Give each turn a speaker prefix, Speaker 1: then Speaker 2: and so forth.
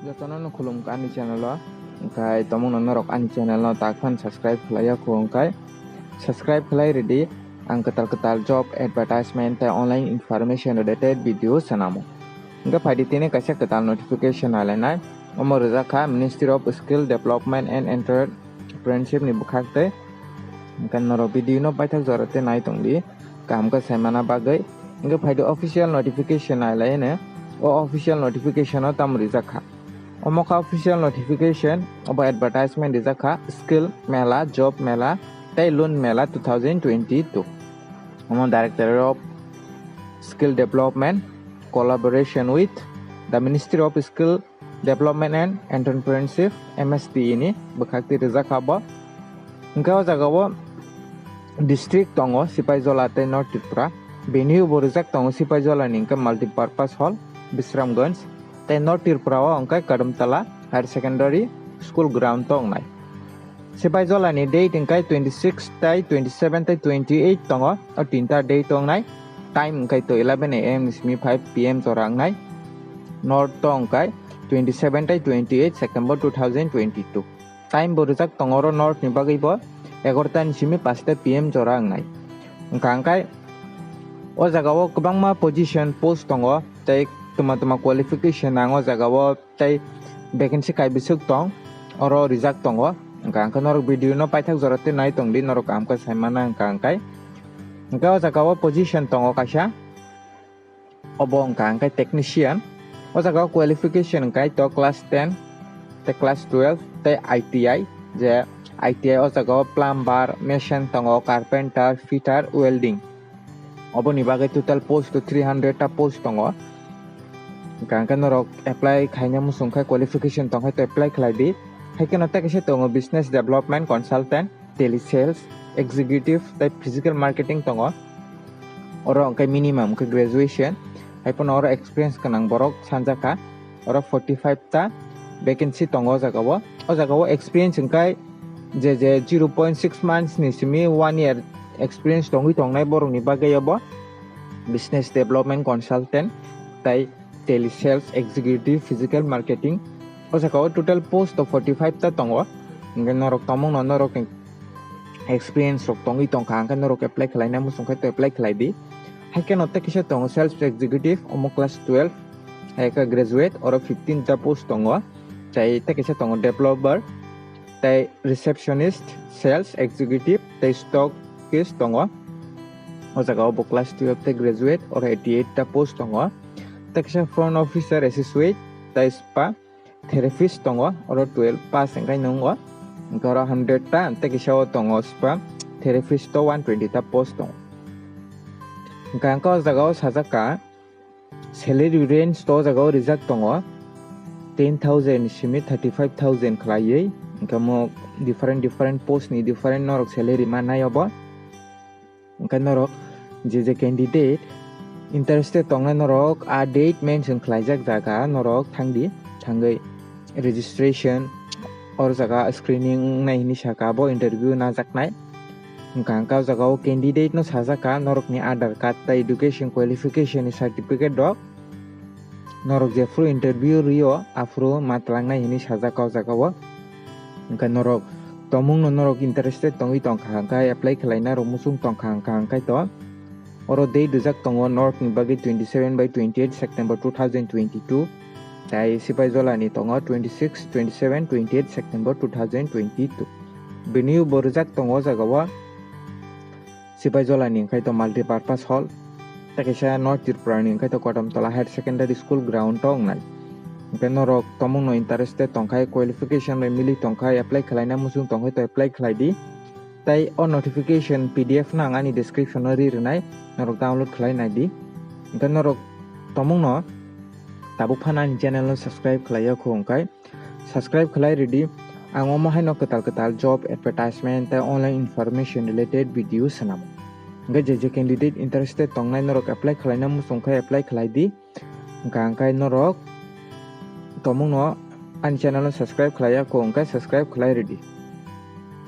Speaker 1: Jotono khulum ani channel o kai tomong norok ani channel no takhan subscribe khlaya khung kai subscribe khlai ready ang ketal job advertisement ta online information related video sanamo nga phadi tine kaisa ketal notification alena omo rajaka Ministry of Skill Development and Entrepreneurship ni bukhakte kan noro video no paithak jorate nai tongdi kam ka saimana bagai nga phadi official notification alena o official notification o tam rijaka Omoka official notification about advertisement is a skill Mela, job Mela, Loan Mela 2022. Omo Director of Skill Development collaboration with the Ministry of Skill Development and Entrepreneurship MSD ini bekhakti rizaka ba. Engkau jagawa district tongo Sipajola te North Tripura. Venue borizak tongo Sipajola ningka multi-purpose hall Bisramganj. North Tripura angkai Kadamtala Higher Secondary School ground tong nai. Sipajola ni date angkai 26 tai 27 tai 28 tongo or tinta date tong nai. Time angkai to 11 AM nismi 5 PM torang nai. North tong angkai 27 tai 28 September 2022. Time borujak tongoro North ni bagai bo 11 nismi 5 PM torang nai. Angkai o jagao kubangma position post tongo tai tuma qualification nango jagawo tai vacancy kai bisuk tong oro rijak tongo angka norok video no paithak jorate nai tongdi norok amka saimana angkai angka jagawo position tongo kaisa obo angkai technician o jagawo qualification angkai to class 10 te class 12 te ITI je ITI o jagawo plumber machine tongo carpenter fitter welding obo ni bagai total post to 300 ta post tongo Kangkan norok apply kainya musungkai qualification tong hai to apply khlai di haiken otak ise tongo business development consultant telesales executive tai physical marketing tongo oro angkai minimum ke graduation haipon oro experience kanang borok sanjaka oro 45 ta vacancy tongo jagawo o jagawo experience angkai je 0.6 months ni simi 1 year experience tongi tongnai borok ni bagai abo business development consultant tai telesales executive physical marketing o jagao total post of 45 ta tongo ngai norok tomong norok experience rok tongi tongka angka norok apply khlai na musungkai to apply khlai di haiken otte kisa tongo sales executive omo class 12 haika graduate or 15 ta post tongo chai te kisa tongo developer tai receptionist sales executive tai stockist tongo o jagao bo class 12 te graduate or 88 ta post tongo Taksa front officer associate tai spa therapist tongo oro 12 pass engkai nongo ngoro 100 ta takisa tongo spa therapist to 120 ta post tongo ngka jagao sajaka salary range to jagao rijak tongo 10,000 simi 35,000 khlaiye ngka mo different post ni different norok salary manai obo ngka norok je candidate interested tongnai norok a date mention khlaijak jaga norok thangai registration or jaga screening nai ni saka bo interview na jaknai angka jaga o candidate no sajaka norok ni aadhar card ta education qualification ni certificate dok norok je full interview rio afro matlangnai ni sajaka jaga o angka norok tomung no norok interested tongi tongkha angka apply khlaina ro musung tongkha angka to Oro date dujak tongo North ni bagi 27 by 28 September 2022 tai Sipajola ni tongo 26 27 28 September 2022 venue borjak tongo jagawa Sipajola ni kai to multi purpose hall takisa North Tripura ni kai to Kadamtala Higher Secondary School ground tong nai norok tomong no interested tongkai qualification by mili tongkai apply khlaina musung tongkai to apply khlai di tai on notification PDF na ngani description ri rinai norok download khlai nai di engka norok tomong no tabuk phana ni channel no subscribe khlaiya khongkai subscribe khlai ready ango mo haino ketal job advertisement ta online information related video sanam engka je candidate interested tongnai norok apply khlaina musungkai apply khlai di engka angkai norok tomong no an channel no subscribe khlaiya khongkai subscribe khlai ready